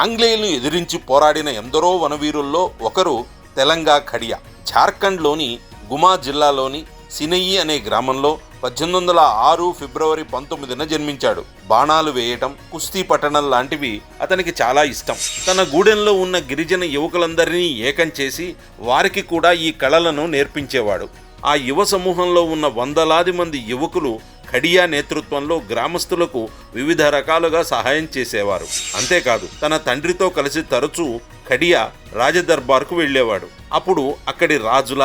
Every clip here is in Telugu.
ఆంగ్లేయులను ఎదిరించి పోరాడిన ఎందరో వనవీరుల్లో ఒకరు తెలంగా ఖడియా. జార్ఖండ్లోని గుమా జిల్లాలోని సినయి అనే గ్రామంలో 1806 ఫిబ్రవరి 19న జన్మించాడు. బాణాలు వేయటం, కుస్తీ పట్టణం లాంటివి అతనికి చాలా ఇష్టం. తన గూడెంలో ఉన్న గిరిజన యువకులందరినీ ఏకం చేసి వారికి కూడా ఈ కళలను నేర్పించేవాడు. ఆ యువ సమూహంలో ఉన్న వందలాది మంది యువకులు ఖడియా నేతృత్వంలో గ్రామస్తులకు వివిధ రకాలుగా సహాయం చేసేవారు. అంతేకాదు తన తండ్రితో కలిసి తరచూ ఖడియా రాజదర్బార్కు వెళ్ళేవాడు. అప్పుడు అక్కడి రాజుల,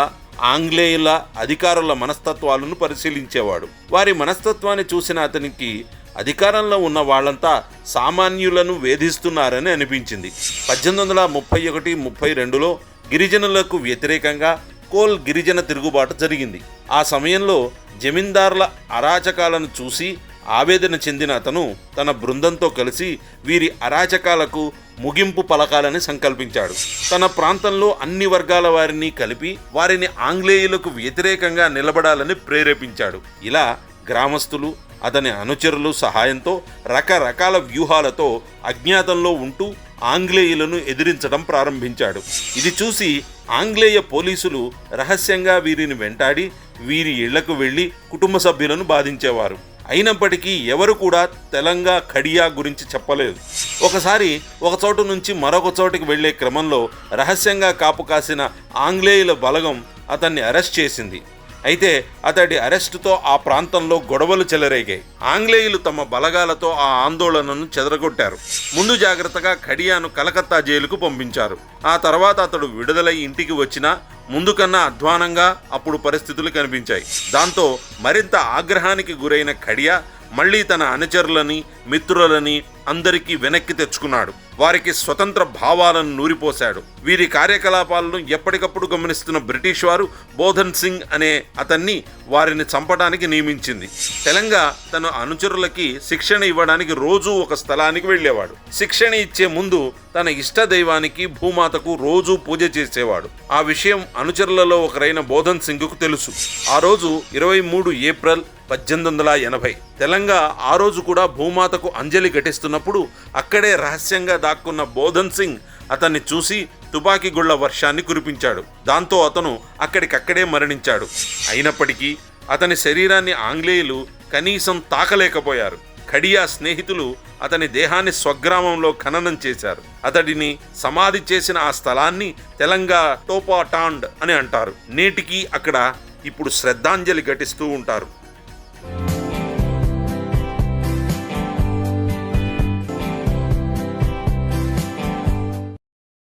ఆంగ్లేయుల అధికారుల మనస్తత్వాలను పరిశీలించేవాడు. వారి మనస్తత్వాన్ని చూసిన అతనికి అధికారంలో ఉన్న వాళ్ళంతా సామాన్యులను వేధిస్తున్నారని అనిపించింది. 1831-32లో గిరిజనులకు వ్యతిరేకంగా కోల్ గిరిజన తిరుగుబాటు జరిగింది. ఆ సమయంలో జమీందార్ల అరాచకాలను చూసి ఆవేదన చెందిన అతను తన బృందంతో కలిసి వీరి అరాచకాలకు ముగింపు పలకాలని సంకల్పించాడు. తన ప్రాంతంలో అన్ని వర్గాల వారిని కలిపి వారిని ఆంగ్లేయులకు వ్యతిరేకంగా నిలబడాలని ప్రేరేపించాడు. ఇలా గ్రామస్తులు, అతని అనుచరులు సహాయంతో రకరకాల వ్యూహాలతో అజ్ఞాతంలో ఉంటూ ఆంగ్లేయులను ఎదిరించడం ప్రారంభించాడు. ఇది చూసి ఆంగ్లేయ పోలీసులు రహస్యంగా వీరిని వెంటాడి వీరి ఇళ్లకు వెళ్లి కుటుంబ సభ్యులను బాధించేవారు. అయినప్పటికీ ఎవరు కూడా తెలంగా ఖడియా గురించి చెప్పలేదు. ఒకసారి ఒక చోటు నుంచి మరొక చోటికి వెళ్లే క్రమంలో రహస్యంగా కాపు కాసిన ఆంగ్లేయుల బలగం అతన్ని అరెస్ట్ చేసింది. అయితే అతడి అరెస్టుతో ఆ ప్రాంతంలో గొడవలు చెలరేగాయి. ఆంగ్లేయులు తమ బలగాలతో ఆ ఆందోళనను చెదరగొట్టారు. ముందు జాగ్రత్తగా ఖడియాను కలకత్తా జైలుకు పంపించారు. ఆ తర్వాత అతడు విడుదలై ఇంటికి వచ్చినా ముందు కన్నా అధ్వానంగా అప్పుడు పరిస్థితులు కనిపించాయి. దాంతో మరింత ఆగ్రహానికి గురైన ఖడియా మళ్లీ తన అనుచరులని, మిత్రులని అందరికీ వెనక్కి తెచ్చుకున్నాడు. వారికి స్వతంత్ర భావాలను నూరిపోశాడు. వీరి కార్యకలాపాలను ఎప్పటికప్పుడు గమనిస్తున్న బ్రిటిష్ వారు బోధన్ సింగ్ అనే అతన్ని వారిని చంపడానికి నియమించింది. తెలంగా తన అనుచరులకి శిక్షణ ఇవ్వడానికి రోజూ ఒక స్థలానికి వెళ్ళేవాడు. శిక్షణ ఇచ్చే ముందు తన ఇష్ట దైవానికి, భూమాతకు రోజూ పూజ చేసేవాడు. ఆ విషయం అనుచరులలో ఒకరైన బోధన్ సింగ్కు తెలుసు. ఆ రోజు 23 ఏప్రిల్ 1880 తెలంగా ఆ రోజు కూడా భూమాతకు అంజలి ఘటిస్తున్నప్పుడు అక్కడే రహస్యంగా దాక్కున్న బోధన్ సింగ్ అతన్ని చూసి తుపాకీ గుళ్ల వర్షాన్ని కురిపించాడు. దాంతో అతను అక్కడికక్కడే మరణించాడు. అయినప్పటికీ అతని శరీరాన్ని ఆంగ్లేయులు కనీసం తాకలేకపోయారు. ఖడియా స్నేహితులు అతని దేహాన్ని స్వగ్రామంలో ఖననం చేశారు. అతడిని సమాధి చేసిన ఆ స్థలాన్ని తెలంగా టోపా టాండ్ అని అంటారు. నేటికి అక్కడ ఇప్పుడు శ్రద్ధాంజలి ఘటిస్తూ ఉంటారు.